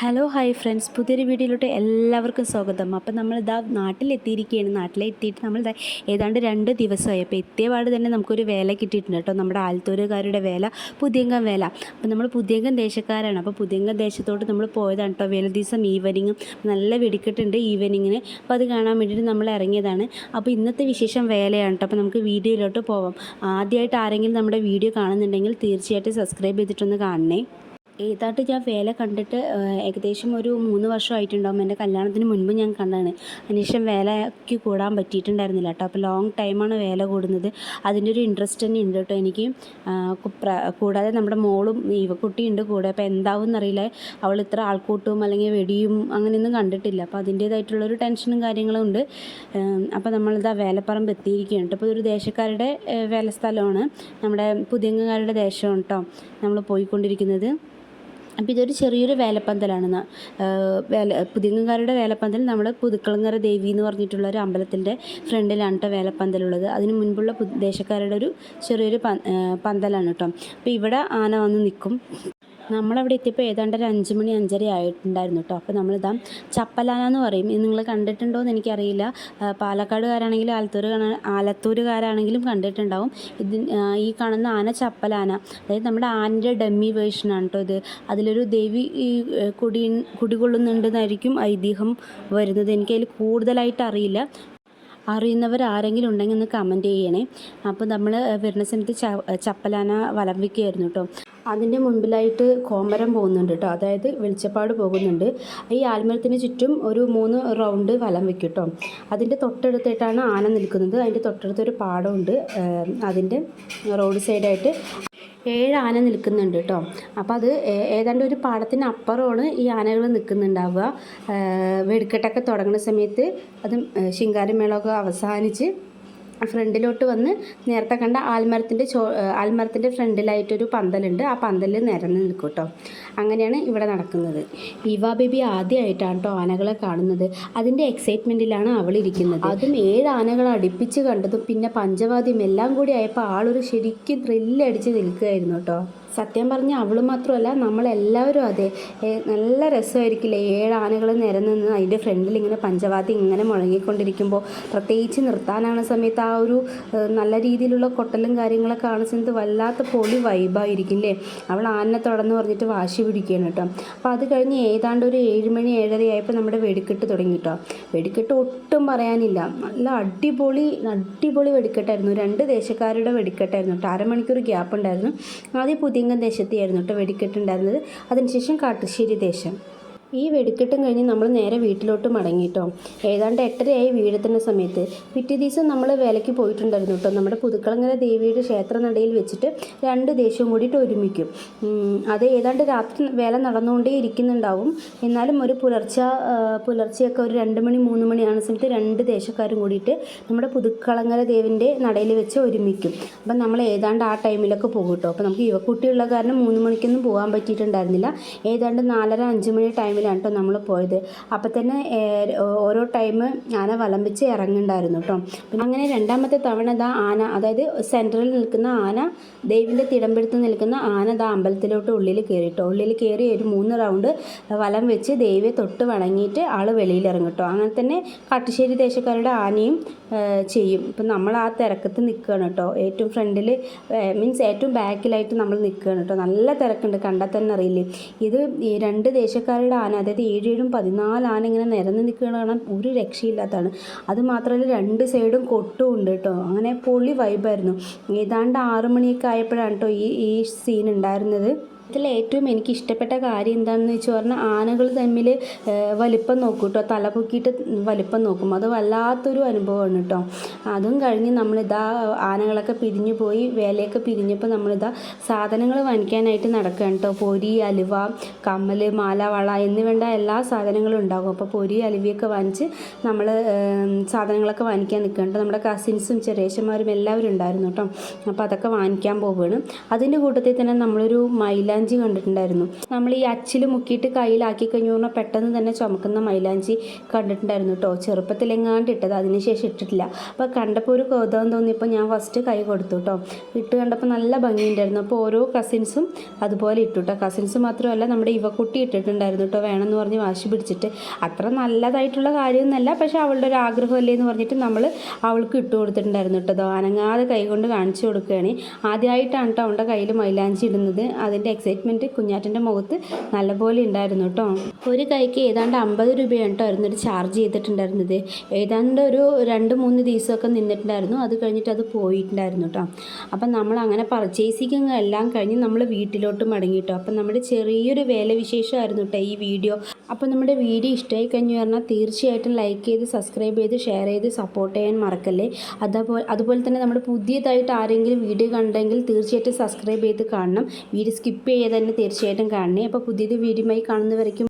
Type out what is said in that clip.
Hello hi friends, പുതിയൊരു വീഡിയോയിലോട്ട് എല്ലാവർക്കും സ്വാഗതം. അപ്പം നമ്മളിതാ നാട്ടിലെത്തിയിരിക്കുകയാണ്. നാട്ടിലെത്തിയിട്ട് നമ്മളിതാ ഏതാണ്ട് 2 ദിവസമായി. അപ്പോൾ എത്തിയപാട് തന്നെ നമുക്കൊരു വേല കിട്ടിയിട്ടുണ്ട് കേട്ടോ, നമ്മുടെ ആലത്തൂരുകാരുടെ വേല, പുതിയങ്കം വേല. അപ്പോൾ നമ്മൾ പുതിയങ്കം ദേശക്കാരാണ്. അപ്പോൾ പുതിയങ്കം ദേശത്തോട്ട് നമ്മൾ പോയതാണ് കേട്ടോ. വേല ദിവസം ഈവനിങ്ങും നല്ല വെടിക്കെട്ടുണ്ട് ഈവനിങ്ങിന്. അപ്പോൾ അത് കാണാൻ വേണ്ടിയിട്ട് നമ്മൾ ഇറങ്ങിയതാണ്. അപ്പോൾ ഇന്നത്തെ വിശേഷം വേലയാണ് കേട്ടോ. അപ്പോൾ നമുക്ക് വീഡിയോയിലോട്ട് പോവാം. ആദ്യമായിട്ട് ആരെങ്കിലും നമ്മുടെ വീഡിയോ കാണുന്നുണ്ടെങ്കിൽ തീർച്ചയായിട്ടും സബ്സ്ക്രൈബ് ചെയ്തിട്ടൊന്ന് കാണണേ. ഏതാണ്ട് ഞാൻ വേല കണ്ടിട്ട് ഏകദേശം ഒരു 3 വർഷമായിട്ടുണ്ടാകും. എൻ്റെ കല്യാണത്തിന് മുൻപ് ഞാൻ കണ്ടതാണ്. അതിനുശേഷം വേലയ്ക്ക് കൂടാൻ പറ്റിയിട്ടുണ്ടായിരുന്നില്ല കേട്ടോ. അപ്പോൾ ലോങ് ടൈമാണ് വേല കൂടുന്നത്. അതിൻ്റെ ഒരു ഇൻട്രസ്റ്റ് തന്നെ ഉണ്ട് കേട്ടോ എനിക്ക്. കൂടാതെ നമ്മുടെ മോളും കുട്ടിയുണ്ട് കൂടെ. അപ്പോൾ എന്താവും എന്നറിയില്ല, അവൾ ഇത്ര ആൾക്കൂട്ടും അല്ലെങ്കിൽ വെടിയും അങ്ങനെയൊന്നും കണ്ടിട്ടില്ല. അപ്പോൾ അതിൻ്റേതായിട്ടുള്ളൊരു ടെൻഷനും കാര്യങ്ങളും ഉണ്ട്. അപ്പോൾ നമ്മളിതാ വേലപ്പറമ്പ് എത്തിയിരിക്കുകയാണ് കേട്ടോ. അപ്പോൾ ഒരു ദേശക്കാരുടെ വേല സ്ഥലമാണ്, നമ്മുടെ പുതിയങ്ങാരുടെ ദേശമാണ് കേട്ടോ നമ്മൾ പോയിക്കൊണ്ടിരിക്കുന്നത്. അപ്പോൾ ഇതൊരു ചെറിയൊരു വേലപ്പന്തലാണ്. പുതിയങ്ങാരുടെ വേലപ്പന്തൽ നമ്മുടെ പുതുക്കളങ്ങര ദേവി എന്ന് പറഞ്ഞിട്ടുള്ള ഒരു അമ്പലത്തിൻ്റെ ഫ്രണ്ടിലാണ് കേട്ടോ വേലപ്പന്തലുള്ളത്. അതിന് മുൻപുള്ള ദേശക്കാരുടെ ഒരു ചെറിയൊരു പന്തലാണ് കേട്ടോ. അപ്പോൾ ഇവിടെ ആന വന്ന് നിൽക്കും. നമ്മളവിടെ എത്തിയപ്പോൾ ഏതാണ്ട് ഒരു 5 മണി 5:30 ആയിട്ടുണ്ടായിരുന്നു കേട്ടോ. അപ്പോൾ നമ്മളിതാ ചപ്പലാന എന്ന് പറയും. ഇത് നിങ്ങൾ കണ്ടിട്ടുണ്ടോ എന്ന് എനിക്കറിയില്ല. പാലക്കാടുകാരാണെങ്കിലും ആലത്തൂരുകാരാണെങ്കിലും കണ്ടിട്ടുണ്ടാവും. ഈ കാണുന്ന ആന ചപ്പലാന, അതായത് നമ്മുടെ ആനൻ്റെ ഡമ്മി വേർഷനാണ് കേട്ടോ ഇത്. അതിലൊരു ദേവി കുടികൊള്ളുന്നുണ്ടെന്നായിരിക്കും ഐതിഹ്യം വരുന്നത്. എനിക്കതിൽ കൂടുതലായിട്ട് അറിയില്ല. അറിയുന്നവർ ആരെങ്കിലും ഉണ്ടെങ്കിൽ ഒന്ന് കമൻറ്റ് ചെയ്യണേ. അപ്പോൾ നമ്മൾ വരുന്ന സമയത്ത് ചപ്പലാന വലം വയ്ക്കുകയായിരുന്നു കേട്ടോ. അതിൻ്റെ മുൻപിലായിട്ട് കോമരം പോകുന്നുണ്ട് കേട്ടോ, അതായത് വെളിച്ചപ്പാട് പോകുന്നുണ്ട്. ഈ ആൽമരത്തിന് ചുറ്റും ഒരു 3 റൗണ്ട് വലം വയ്ക്കും കേട്ടോ. അതിൻ്റെ തൊട്ടടുത്തായിട്ടാണ് ആന നിൽക്കുന്നത്. അതിൻ്റെ തൊട്ടടുത്തൊരു പാടമുണ്ട്. അതിൻ്റെ റോഡ് സൈഡായിട്ട് 7 ആന നിൽക്കുന്നുണ്ട് കേട്ടോ. അപ്പോൾ അത് ഏതാണ്ട് ഒരു പാടത്തിന് അപ്പുറമാണ് ഈ ആനകൾ നിൽക്കുന്നുണ്ടാവുക. വെടിക്കെട്ടൊക്കെ തുടങ്ങുന്ന സമയത്ത് അത് ശിങ്കാരിമേളമൊക്കെ അവസാനിച്ച് ഫ്രണ്ടിലോട്ട് വന്ന് നേരത്തെ കണ്ട ആൽമരത്തിൻ്റെ ഫ്രണ്ടിലായിട്ടൊരു പന്തലുണ്ട്. ആ പന്തലിൽ നിരന്ന് നിൽക്കും കേട്ടോ. അങ്ങനെയാണ് ഇവിടെ നടക്കുന്നത്. ഇവാ ബേബി ആദ്യമായിട്ടാണ് കേട്ടോ ആനകളെ കാണുന്നത്. അതിൻ്റെ എക്സൈറ്റ്മെൻറ്റിലാണ് അവളിരിക്കുന്നത്. അതും 7 ആനകൾ അടുപ്പിച്ച് കണ്ടതും പിന്നെ പഞ്ചവാദ്യം എല്ലാം കൂടി ആയപ്പോൾ ആളൊരു ശരിക്കും ത്രില്ലടിച്ച് നിൽക്കുകയായിരുന്നു കേട്ടോ. സത്യം പറഞ്ഞാൽ അവൾ മാത്രമല്ല, നമ്മളെല്ലാവരും അതെ. നല്ല രസമായിരിക്കില്ലേ 7 ആനകൾ നിരന്ന് അതിൻ്റെ ഫ്രണ്ടിൽ ഇങ്ങനെ പഞ്ചവാദ്യം ഇങ്ങനെ മുഴങ്ങിക്കൊണ്ടിരിക്കുമ്പോൾ. പ്രത്യേകിച്ച് നിർത്താനാണ് സമയത്ത് ആ ഒരു നല്ല രീതിയിലുള്ള കൊട്ടലും കാര്യങ്ങളൊക്കെ കാണുന്ന സമയത്ത് വല്ലാത്ത പൊളി വൈബായിരിക്കില്ലേ. അവൾ ആനനെ തുടർന്ന് പറഞ്ഞിട്ട് വാശി പിടിക്കുകയാണ് കേട്ടോ. അപ്പോൾ അത് കഴിഞ്ഞ് ഏതാണ്ട് ഒരു 7 മണി 7:30 ആയപ്പോൾ നമ്മുടെ വെടിക്കെട്ട് തുടങ്ങി കേട്ടോ. വെടിക്കെട്ട് ഒട്ടും പറയാനില്ല, നല്ല അടിപൊളി വെടിക്കെട്ടായിരുന്നു. 2 ദേശക്കാരുടെ വെടിക്കെട്ടായിരുന്നു കേട്ടോ. അരമണിക്കൂർ ഗ്യാപ്പ് ഉണ്ടായിരുന്നു. ആദ്യം പുതിയ ദേശത്തെയായിരുന്നു കേട്ടോ വെടിക്കെട്ടുണ്ടായിരുന്നത്. അതിനുശേഷം കാട്ടുശ്ശേരി ദേശം. ഈ വെടിക്കെട്ടും കഴിഞ്ഞ് നമ്മൾ നേരെ വീട്ടിലോട്ട് മടങ്ങി കേട്ടോ. ഏതാണ്ട് 8:30 വീടെത്തുന്ന സമയത്ത് പിറ്റേ ദിവസം നമ്മൾ വേലയ്ക്ക് പോയിട്ടുണ്ടായിരുന്നു കേട്ടോ. നമ്മുടെ പുതുക്കളങ്ങര ദേവിയുടെ ക്ഷേത്രനടയിൽ വെച്ചിട്ട് 2 ദേശവും കൂടിയിട്ട് ഒരുമിക്കും. അത് ഏതാണ്ട് രാത്രി വേല നടന്നുകൊണ്ടേ ഇരിക്കുന്നുണ്ടാവും. എന്നാലും ഒരു പുലർച്ചെയൊക്കെ ഒരു 2 മണി 3 മണിയാണ് സമയത്ത് 2 ദേശക്കാരും കൂടിയിട്ട് നമ്മുടെ പുതുക്കളങ്ങര ദേവിൻ്റെ നടയിൽ വെച്ച് ഒരുമിക്കും. അപ്പം നമ്മൾ ഏതാണ്ട് ആ ടൈമിലൊക്കെ പോകും കേട്ടോ. അപ്പോൾ നമുക്ക് യുവക്കുട്ടിയുള്ള കാരണം 3 മണിക്കൊന്നും പോകാൻ പറ്റിയിട്ടുണ്ടായിരുന്നില്ല. ഏതാണ്ട് 4:30-5 മണി ടൈമിലാണ് കേട്ടോ നമ്മൾ പോയത്. അപ്പം തന്നെ ഓരോ ടൈം ആന വലം വെച്ച് ഇറങ്ങുന്നുണ്ടായിരുന്നു കേട്ടോ. പിന്നെ അങ്ങനെ 2ാമത്തെ തവണ ആന, അതായത് സെൻറ്ററിൽ നിൽക്കുന്ന ആന, ദേവിൻ്റെ തിടമ്പെടുത്ത് നിൽക്കുന്ന ആന അമ്പലത്തിലോട്ട് ഉള്ളിൽ കയറി കേട്ടോ. ഉള്ളിൽ കയറി ഒരു 3 റൗണ്ട് വലം വെച്ച് ദേവിയെ തൊട്ട് വണങ്ങിയിട്ട് ആൾ വെളിയിലിറങ്ങും കേട്ടോ. അങ്ങനെ തന്നെ കാട്ടുശ്ശേരി ദേശക്കാരുടെ ആനയും ചെയ്യും. ഇപ്പം നമ്മൾ ആ തിരക്കത്ത് നിൽക്കുകയാണ് കേട്ടോ. ഏറ്റവും ഫ്രണ്ടിൽ മീൻസ് ഏറ്റവും ബാക്കിലായിട്ട് നമ്മൾ നിൽക്കുകയാണ് കേട്ടോ. നല്ല തിരക്കുണ്ട്, കണ്ടാൽ തന്നെ അറിയില്ലേ. ഇത് ഈ 2 ദേശക്കാരുടെ ആന, അതായത് 7 14 ആന ഇങ്ങനെ നിരന്ന് നിൽക്കുകയാണ് കാണാൻ ഒരു രക്ഷയില്ലാത്തതാണ്. അതുമാത്രമല്ല 2 സൈഡും കൊട്ടും ഉണ്ട് കേട്ടോ. അങ്ങനെ പൊളി വൈബായിരുന്നു. ഏതാണ്ട് 6 മണിയൊക്കെ ആയപ്പോഴാണ് കേട്ടോ ഈ സീൻ ഉണ്ടായിരുന്നത്. ഇതിൽ ഏറ്റവും എനിക്ക് ഇഷ്ടപ്പെട്ട കാര്യം എന്താണെന്ന് വെച്ച് പറഞ്ഞാൽ ആനകൾ തമ്മിൽ വലിപ്പം നോക്കും കേട്ടോ. തല പൊക്കിയിട്ട് വലിപ്പം നോക്കും. അത് വല്ലാത്തൊരു അനുഭവമാണ് കേട്ടോ. അതും കഴിഞ്ഞ് നമ്മളിതാ ആനകളൊക്കെ പിരിഞ്ഞു പോയി, വേലയൊക്കെ പിരിഞ്ഞപ്പോൾ നമ്മളിതാ സാധനങ്ങൾ വാങ്ങിക്കാനായിട്ട് നടക്കുകയാണ് കേട്ടോ. പൊരി, അലുവ, കമ്മൽ, മാല, വള എന്നിവേണ്ട എല്ലാ സാധനങ്ങളും ഉണ്ടാകും. അപ്പോൾ പൊരി അലുവയൊക്കെ വാങ്ങിച്ച് നമ്മൾ സാധനങ്ങളൊക്കെ വാങ്ങിക്കാൻ നിൽക്കുകയാണ് കേട്ടോ. നമ്മുടെ കസിൻസും ചെറിയച്ചന്മാരും എല്ലാവരും ഉണ്ടായിരുന്നു കേട്ടോ. അപ്പോൾ അതൊക്കെ വാങ്ങിക്കാൻ പോവുകയാണ്. അതിൻ്റെ കൂട്ടത്തിൽ തന്നെ നമ്മളൊരു മൈലാഞ്ചി മൈലാഞ്ചി കണ്ടിട്ടുണ്ടായിരുന്നു. നമ്മൾ ഈ അച്ചിൽ മുക്കിയിട്ട് കയ്യിലാക്കി കഴിഞ്ഞു പറഞ്ഞാൽ പെട്ടെന്ന് തന്നെ ചുമക്കുന്ന മൈലാഞ്ചി കണ്ടിട്ടുണ്ടായിരുന്നു കേട്ടോ. ചെറുപ്പത്തിലെങ്ങാണ്ട് ഇട്ടത്, അതിനുശേഷം ഇട്ടിട്ടില്ല. അപ്പോൾ കണ്ടപ്പോൾ ഒരു കൗതുകം തോന്നിയപ്പോൾ ഞാൻ ഫസ്റ്റ് കൈ കൊടുത്തു കേട്ടോ. ഇട്ട് കണ്ടപ്പോൾ നല്ല ഭംഗിയുണ്ടായിരുന്നു. അപ്പോൾ ഓരോ കസിൻസും അതുപോലെ ഇട്ടു കേട്ടോ. കസിൻസ് മാത്രമല്ല, നമ്മുടെ ഇവക്കുട്ടി ഇട്ടിട്ടുണ്ടായിരുന്നു കേട്ടോ, വേണമെന്ന് പറഞ്ഞ് വാശി പിടിച്ചിട്ട്. അത്ര നല്ലതായിട്ടുള്ള കാര്യമൊന്നുമല്ല, പക്ഷേ അവളുടെ ഒരു ആഗ്രഹമല്ലേ എന്ന് പറഞ്ഞിട്ട് നമ്മൾ അവൾക്ക് ഇട്ട് കൊടുത്തിട്ടുണ്ടായിരുന്നു കേട്ടോ. അനങ്ങാതെ കൈ കൊണ്ട് കാണിച്ചു കൊടുക്കുകയാണ്. ആദ്യമായിട്ടാണ് കേട്ടോ അവളുടെ കയ്യിൽ മൈലാഞ്ചി ഇടുന്നത്. അതിൻ്റെ എക്സൈറ്റ്മെൻറ്റ് കുഞ്ഞാറ്റൻ്റെ മുഖത്ത് നല്ലപോലെ ഉണ്ടായിരുന്നു കേട്ടോ. ഒരു കൈക്ക് ഏതാണ്ട് 50 രൂപയാണ് കേട്ടോ ഇരുന്നിട്ട് ചാർജ് ചെയ്തിട്ടുണ്ടായിരുന്നത്. ഏതാണ്ട് ഒരു 2-3 ദിവസമൊക്കെ നിന്നിട്ടുണ്ടായിരുന്നു. അത് കഴിഞ്ഞിട്ട് അത് പോയിട്ടുണ്ടായിരുന്നു കേട്ടോ. അപ്പം നമ്മൾ അങ്ങനെ പർച്ചേസിങ് എല്ലാം കഴിഞ്ഞ് നമ്മൾ വീട്ടിലോട്ട് മടങ്ങി കേട്ടോ. അപ്പം നമ്മുടെ ചെറിയൊരു വേല വിശേഷമായിരുന്നു കേട്ടോ ഈ വീഡിയോ. അപ്പോൾ നമ്മുടെ വീഡിയോ ഇഷ്ടമായി കഴിഞ്ഞു പറഞ്ഞാൽ തീർച്ചയായിട്ടും ലൈക്ക് ചെയ്ത് സബ്സ്ക്രൈബ് ചെയ്ത് ഷെയർ ചെയ്ത് സപ്പോർട്ട് ചെയ്യാൻ മറക്കല്ലേ. അതുപോലെ തന്നെ നമ്മുടെ പുതിയതായിട്ട് ആരെങ്കിലും വീഡിയോ കണ്ടെങ്കിൽ തീർച്ചയായിട്ടും സബ്സ്ക്രൈബ് ചെയ്ത് കാണണം. വീഡിയോ സ്കിപ്പ് ചെയ്യാതെ തന്നെ തീർച്ചയായിട്ടും കാണണേ. അപ്പോൾ പുതിയൊരു വീഡിയോയുമായി കാണുന്നവരേക്കും